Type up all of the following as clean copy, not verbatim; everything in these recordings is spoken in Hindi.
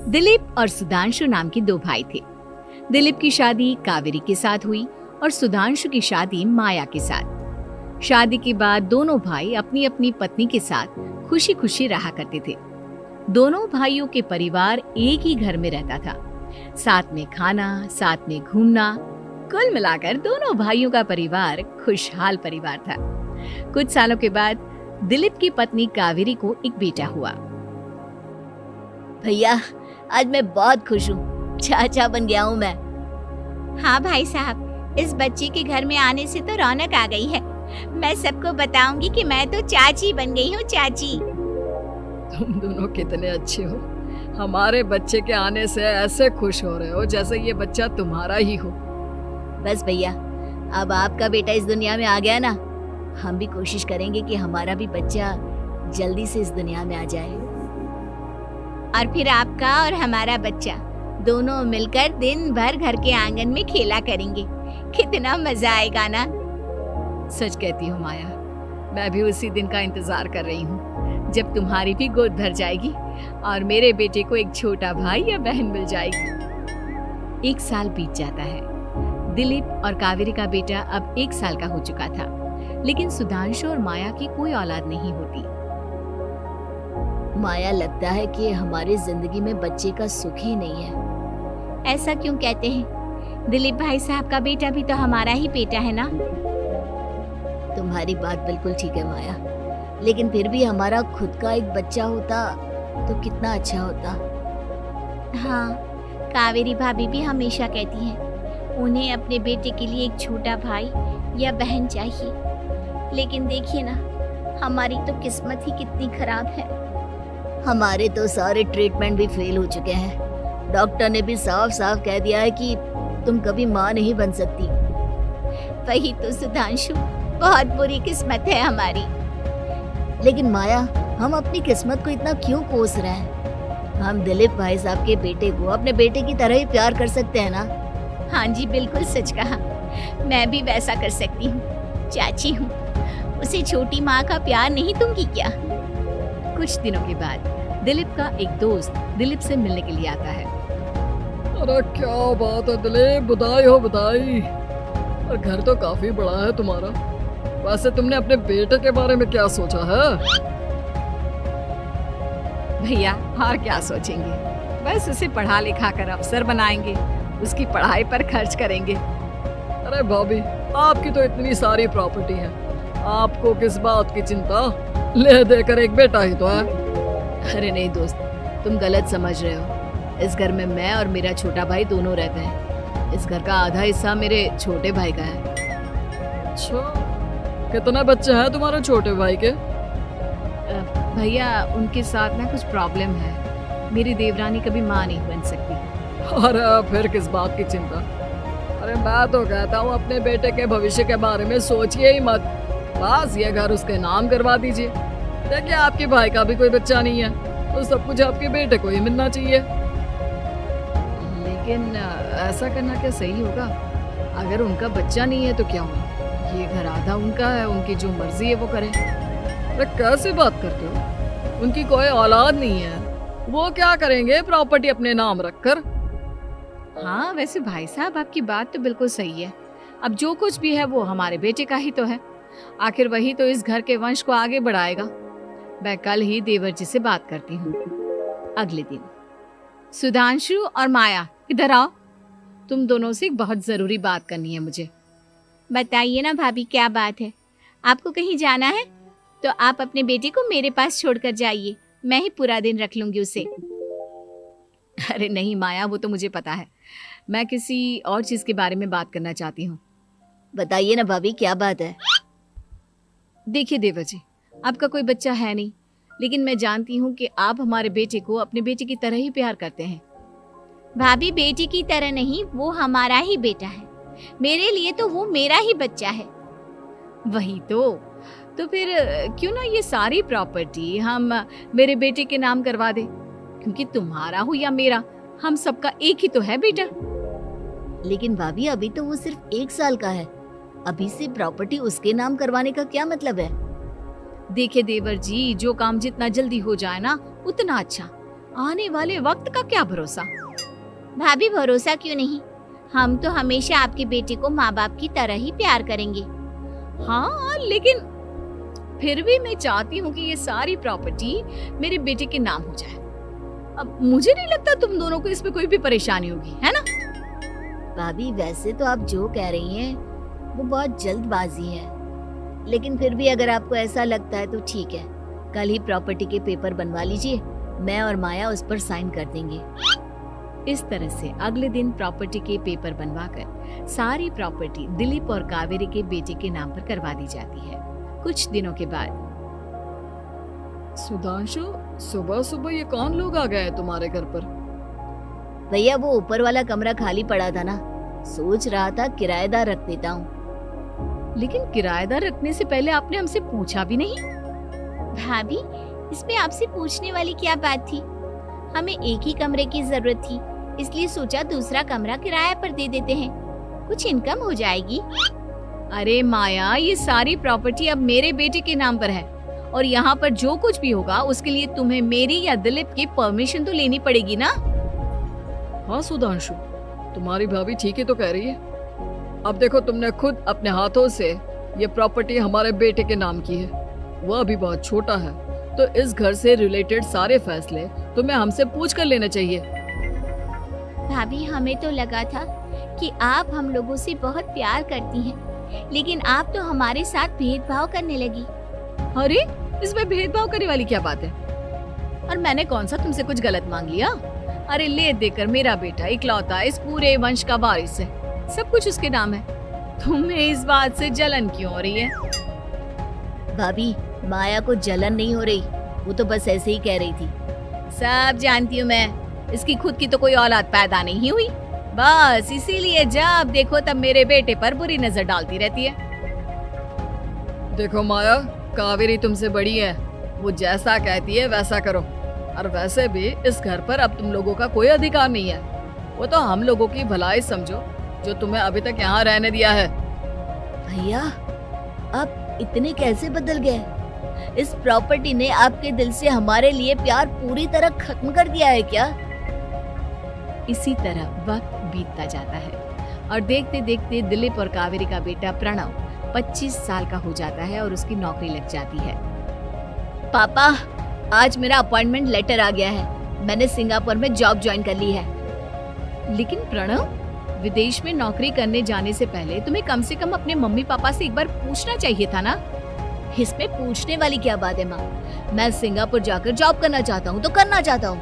दिलीप और सुधांशु नाम के दो भाई थे। दिलीप की शादी कावेरी के साथ हुई और सुधांशु की शादी माया के साथ। शादी के बाद दोनों भाई अपनी अपनी पत्नी के साथ खुशी खुशी रहा करते थे। दोनों भाइयों के परिवार एक ही घर में रहता था, साथ में खाना, साथ में घूमना। कुल मिलाकर दोनों भाइयों का परिवार खुशहाल परिवार था। कुछ सालों के बाद दिलीप की पत्नी कावेरी को एक बेटा हुआ। भैया, आज मैं बहुत खुश हूँ, चाचा बन गया हूँ मैं। हाँ भाई साहब, इस बच्चे के घर में आने से तो रौनक आ गई है। मैं सबको बताऊंगी कि मैं तो चाची बन गई हूँ, चाची। तुम दोनों कितने अच्छे हो। हमारे बच्चे के आने से ऐसे खुश हो रहे हो जैसे ये बच्चा तुम्हारा ही हो। बस भैया, अब आपका बेटा इस दुनिया में आ गया ना, हम भी कोशिश करेंगे कि हमारा भी बच्चा जल्दी से इस दुनिया में आ जाए। और फिर आपका और हमारा बच्चा दोनों मिलकर दिन भर घर के आंगन में खेला करेंगे। कितना मजा आएगा ना। सच कहती हूँ माया, मैं भी उसी दिन का इंतजार कर रही हूँ जब तुम्हारी भी गोद भर जाएगी और मेरे बेटे को एक छोटा भाई या बहन मिल जाएगी। 1 साल बीत जाता है। दिलीप और कावेरी का बेटा अब 1 साल का हो चुका था, लेकिन सुधांशु और माया की कोई औलाद नहीं होती। माया, लगता है कि हमारी जिंदगी में बच्चे का सुख ही नहीं है। ऐसा क्यों कहते हैं? दिलीप भाई साहब का बेटा भी तो हमारा ही बेटा है ना। तुम्हारी बात बिल्कुल ठीक है माया, लेकिन फिर भी हमारा खुद का एक बच्चा होता तो कितना अच्छा होता। हाँ, कावेरी भाभी भी हमेशा कहती हैं उन्हें अपने बेटे के लिए एक छोटा भाई या बहन चाहिए। लेकिन देखिए ना, हमारी तो किस्मत ही कितनी खराब है। हमारे तो सारे ट्रीटमेंट भी फेल हो चुके हैं। डॉक्टर ने भी साफ साफ कह दिया है कि तुम कभी माँ नहीं बन सकती। वही तो सुधांशु, बहुत बुरी किस्मत है हमारी। लेकिन माया, हम अपनी किस्मत को इतना क्यों कोस रहे हैं? हम दिलीप भाई साहब के बेटे को अपने बेटे की तरह ही प्यार कर सकते हैं ना। हाँ जी, बिल्कुल सच कहा। मैं भी वैसा कर सकती हूँ, चाची हूँ। उसे छोटी माँ का प्यार नहीं दूंगी क्या? कुछ दिनों के बाद दिलीप का एक दोस्त दिलीप से मिलने के लिए आता है। अरे क्या बात है दिलीप, बधाई हो बधाई। और घर तो काफी बड़ा है तुम्हारा। वैसे तुमने अपने बेटे के बारे में क्या सोचा है? भैया, और क्या सोचेंगे, बस उसे पढ़ा लिखा कर अफसर बनाएंगे, उसकी पढ़ाई पर खर्च करेंगे। अरे भाभी, आपकी तो इतनी सारी प्रॉपर्टी है, आपको किस बात की चिंता? ले देकर एक बेटा ही तो है। अरे नहीं दोस्त, तुम गलत समझ रहे हो। इस घर में मैं और मेरा छोटा भाई दोनों रहते हैं। इस घर का आधा हिस्सा मेरे छोटे भाई का है। अच्छा, कितने बच्चे हैं तुम्हारे छोटे भाई के? भैया, उनके साथ ना कुछ प्रॉब्लम है। मेरी देवरानी कभी माँ नहीं बन सकती। अरे फिर किस बात की चिंता? अरे मैं तो कहता हूँ अपने बेटे के भविष्य के बारे में सोचिए ही मत। बस ये घर उसके नाम करवा दीजिए। देखिए, आपके भाई का भी कोई बच्चा नहीं है तो सब कुछ आपके बेटे को ही मिलना चाहिए। लेकिन ऐसा करना क्या सही होगा? अगर उनका बच्चा नहीं है तो क्या हुआ? ये घर आधा उनका है, उनकी जो मर्जी है वो करें। अरे कैसे बात करते हो? उनकी कोई औलाद नहीं है, वो क्या करेंगे प्रॉपर्टी अपने नाम रखकर? हाँ, वैसे भाई साहब, आपकी बात तो बिल्कुल सही है। अब जो कुछ भी है वो हमारे बेटे का ही तो है। आखिर वही तो इस घर के वंश को आगे बढ़ाएगा। मैं कल ही देवर जी से बात करती हूँ। अगले दिन सुधांशु और माया, इधर आओ। तुम दोनों से एक बहुत जरूरी बात करनी है मुझे। बताइए ना भाभी, क्या बात है? आपको कहीं जाना है तो आप अपने बेटे को मेरे पास छोड़कर जाइए। मैं ही पूरा दिन रख लूंगी उसे। अरे नहीं माया, वो तो मुझे पता है। मैं किसी और चीज के बारे में बात करना चाहती हूँ। बताइए ना भाभी, क्या बात है? देखिए देवर जी, आपका कोई बच्चा है नहीं, लेकिन मैं जानती हूँ कि आप हमारे बेटे को अपने बेटे की तरह ही प्यार करते हैं। भाभी, बेटी की तरह नहीं, वो हमारा ही बेटा है। मेरे लिए तो वो मेरा ही बच्चा है। वही तो फिर क्यों ना ये सारी प्रॉपर्टी हम मेरे बेटे के नाम करवा दे, क्योंकि तुम्हारा हो या मेरा, हम सबका एक ही तो है बेटा। लेकिन भाभी, अभी तो वो सिर्फ 1 साल का है। अभी से प्रॉपर्टी उसके नाम करवाने का क्या मतलब है? देखिए देवर जी, जो काम जितना जल्दी हो जाए ना उतना अच्छा। आने वाले वक्त का क्या भरोसा। भाभी भरोसा क्यों नहीं, हम तो हमेशा आपके बेटे को माँ बाप की तरह ही प्यार करेंगे। हाँ, लेकिन फिर भी मैं चाहती हूँ कि ये सारी प्रॉपर्टी मेरे बेटे के नाम हो जाए। अब मुझे नहीं लगता तुम दोनों को इसमें कोई भी परेशानी होगी, है ना? भाभी वैसे तो आप जो कह रही हैं वो बहुत जल्दबाजी है, लेकिन फिर भी अगर आपको ऐसा लगता है तो ठीक है, कल ही प्रॉपर्टी के पेपर बनवा लीजिए, मैं और माया उस पर साइन कर देंगे। इस तरह से अगले दिन प्रॉपर्टी के पेपर बनवाकर सारी प्रॉपर्टी दिलीप और कावेरी के बेटे के नाम पर करवा दी जाती है। कुछ दिनों के बाद सुधांशु, सुबह सुबह ये कौन लोग आ गए हैं तुम्हारे घर पर? भैया वो ऊपर वाला कमरा खाली पड़ा था ना, सोच रहा था किराएदार रख देता हूँ। लेकिन किराएदार रखने से पहले आपने हमसे पूछा भी नहीं। भाभी इसमें आपसे पूछने वाली क्या बात थी, हमें एक ही कमरे की जरूरत थी, इसलिए सोचा दूसरा कमरा किराए पर दे देते हैं, कुछ इनकम हो जाएगी। अरे माया, ये सारी प्रॉपर्टी अब मेरे बेटे के नाम पर है और यहाँ पर जो कुछ भी होगा उसके लिए तुम्हें मेरी या दिलीप की परमिशन तो लेनी पड़ेगी ना। हाँ सुधांशु, तुम्हारी भाभी ठीक ही तो कह रही है। अब देखो, तुमने खुद अपने हाथों से ये प्रॉपर्टी हमारे बेटे के नाम की है, वह अभी बहुत छोटा है, तो इस घर से रिलेटेड सारे फैसले तुम्हें हमसे पूछ कर लेने चाहिए। भाभी हमें तो लगा था कि आप हम लोगों से बहुत प्यार करती हैं, लेकिन आप तो हमारे साथ भेदभाव करने लगी। अरे, इसमें भेदभाव करने वाली क्या बात है? और मैंने कौन सा तुमसे कुछ गलत मांग लिया? अरे ले देकर मेरा बेटा इकलौता इस पूरे वंश का वारिस है, सब कुछ उसके नाम है। तुम्हें इस बात से जलन क्यों हो रही है? भाभी माया को जलन नहीं हो रही, वो तो बस ऐसे ही कह रही थी। सब जानती हूँ मैं, इसकी खुद की तो कोई औलाद पैदा नहीं हुई, बस इसीलिए जब देखो तब मेरे बेटे पर बुरी नजर डालती रहती है। देखो माया, कावेरी तुमसे बड़ी है, वो जैसा कहती है वैसा करो। और वैसे भी इस घर पर अब तुम लोगों का कोई अधिकार नहीं है, वो तो हम लोगों की भलाई समझो जो तुम्हें अभी तक यहाँ रहने दिया है। भैया आप इतने कैसे बदल गए? इस प्रॉपर्टी ने आपके दिल से हमारे लिए प्यार पूरी तरह खत्म कर दिया है क्या? इसी तरह वक्त बीतता जाता है और देखते देखते दिलीप और कावेरी का बेटा प्रणव 25 साल का हो जाता है और उसकी नौकरी लग जाती है। पापा, आज मेरा अपॉइंटमेंट लेटर आ गया है, मैंने सिंगापुर में जॉब ज्वाइन कर ली है। लेकिन प्रणव, विदेश में नौकरी करने जाने से पहले तुम्हें कम से कम अपने मम्मी पापा से एक बार पूछना चाहिए था ना। इसमें पूछने वाली क्या बात है माँ? मैं सिंगापुर जाकर जॉब करना चाहता हूँ तो करना चाहता हूँ।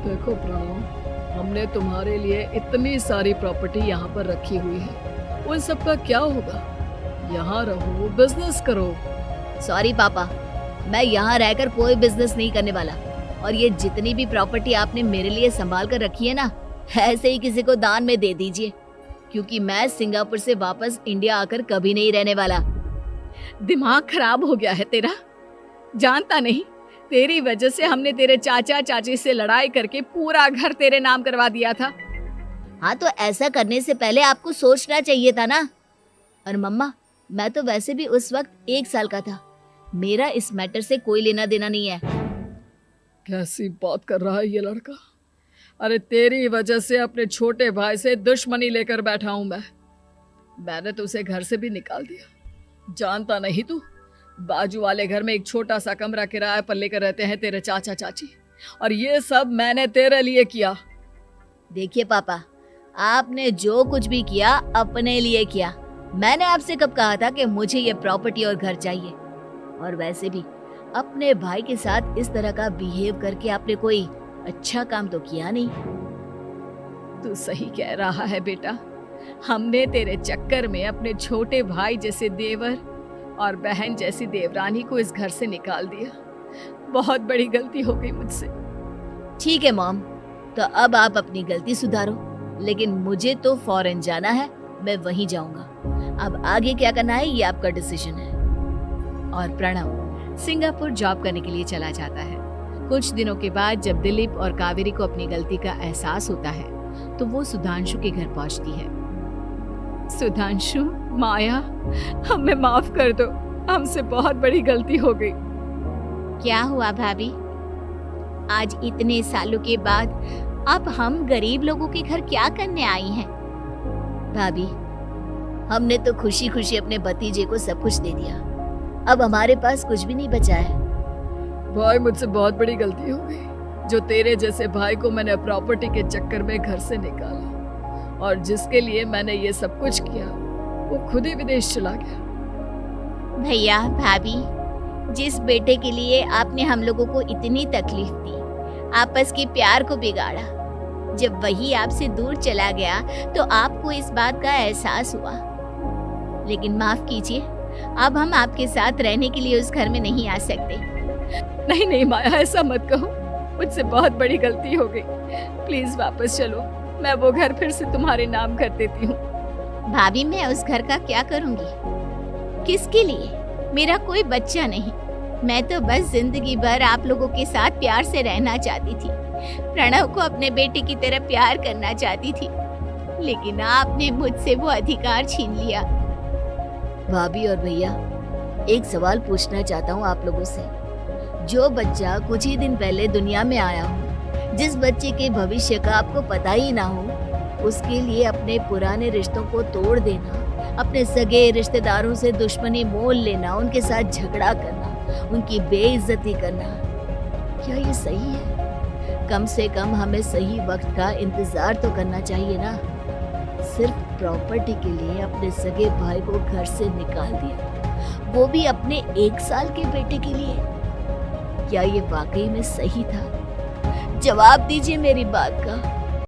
देखो प्रणव, हमने तुम्हारे लिए इतनी सारी प्रॉपर्टी यहाँ पर रखी हुई है, उन सब का क्या होगा? यहाँ रहो, बिजनेस करो। सॉरी पापा, मैं यहाँ रहकर कोई बिजनेस नहीं करने वाला, और ये जितनी भी प्रॉपर्टी आपने मेरे लिए संभाल कर रखी है ना, ऐसे ही किसी को दान में दे दीजिए, क्योंकि मैं सिंगापुर से वापस इंडिया आकर कभी नहीं रहने वाला। दिमाग खराब हो गया है तेरा, जानता नहीं तेरी वजह से हमने तेरे चाचा चाची से लड़ाई करके पूरा घर तेरे नाम करवा दिया था। हाँ तो ऐसा करने से पहले आपको सोचना चाहिए था ना। और मम्मा, मैं तो वैसे भी उस वक्त 1 साल का था, मेरा इस मैटर से कोई लेना देना नहीं है। कैसी बात कर रहा है ये लड़का? अरे तेरी वजह से अपने छोटे भाई से दुश्मनी लेकर बैठा हूं मैंने तो उसे घर से भी निकाल दिया। जानता नहीं तू, बाजू वाले घर में एक छोटा सा कमरा किराए पर लेकर रहते हैं तेरे चाचा चाची, और ये सब मैंने तेरे लिए किया। देखिए पापा, आपने जो कुछ भी किया अपने लिए किया। मैंने आपसे कब कहा था कि मुझे ये प्रॉपर्टी और घर चाहिए? और वैसे भी अपने भाई के साथ इस तरह का बिहेव करके आपने कोई अच्छा काम तो किया नहीं। तू सही कह रहा है बेटा, हमने तेरे चक्कर में अपने छोटे भाई जैसे देवर और बहन जैसी देवरानी को इस घर से निकाल दिया। बहुत बड़ी गलती हो गई मुझसे। ठीक है मॉम, तो अब आप अपनी गलती सुधारो, लेकिन मुझे तो फॉरेन जाना है, मैं वहीं जाऊंगा। अब आगे क्या करना है ये आपका डिसीजन है। और प्रणव सिंगापुर जॉब करने के लिए चला जाता है। कुछ दिनों के बाद जब दिलीप और कावेरी को अपनी गलती का एहसास होता है तो वो सुधांशु के घर पहुंचती है। सुधांशु, माया, हमें माफ कर दो, हमसे बहुत बड़ी गलती हो गई। क्या हुआ भाभी? आज इतने सालों के बाद अब हम गरीब लोगों के घर क्या करने आई हैं? भाभी, हमने तो खुशी खुशी अपने भतीजे को सब कुछ दे दिया, अब हमारे पास कुछ भी नहीं बचा है। भाई मुझसे बहुत बड़ी गलती हो गई, जो तेरे जैसे भाई को मैंने प्रॉपर्टी के चक्कर में घर से निकाला, और जिसके लिए मैंने ये सब कुछ किया वो खुद ही विदेश चला गया। भैया भाभी, जिस बेटे के लिए आपने हम लोगों को इतनी तकलीफ दी, आपस के प्यार को बिगाड़ा, जब वही आपसे दूर चला गया तो आपको इस बात का एहसास हुआ। लेकिन माफ कीजिए, अब हम आपके साथ रहने के लिए उस घर में नहीं आ सकते। नहीं नहीं माया, ऐसा मत कहो, मुझसे बहुत बड़ी गलती हो गई, प्लीज वापस चलो, मैं वो घर फिर से तुम्हारे नाम कर देती हूँ। भाभी, मैं उस घर का क्या करूंगी? किसके लिए? मेरा कोई बच्चा नहीं, मैं तो बस जिंदगी भर आप लोगों के साथ प्यार से रहना चाहती थी, प्रणव को अपने बेटे की तरह प्यार करना चाहती थी, लेकिन आपने मुझसे वो अधिकार छीन लिया। भाभी और भैया, एक सवाल पूछना चाहता हूँ आप लोगों से। जो बच्चा कुछ ही दिन पहले दुनिया में आया हो, जिस बच्चे के भविष्य का आपको पता ही ना हो, उसके लिए अपने पुराने रिश्तों को तोड़ देना, अपने सगे रिश्तेदारों से दुश्मनी मोल लेना, उनके साथ झगड़ा करना, उनकी बेइज्जती करना, क्या ये सही है? कम से कम हमें सही वक्त का इंतजार तो करना चाहिए ना। सिर्फ प्रॉपर्टी के लिए अपने सगे भाई को घर से निकाल दिया, वो भी अपने 1 साल के बेटे के लिए। क्या ये वाकई में सही था? जवाब दीजिए मेरी बात का।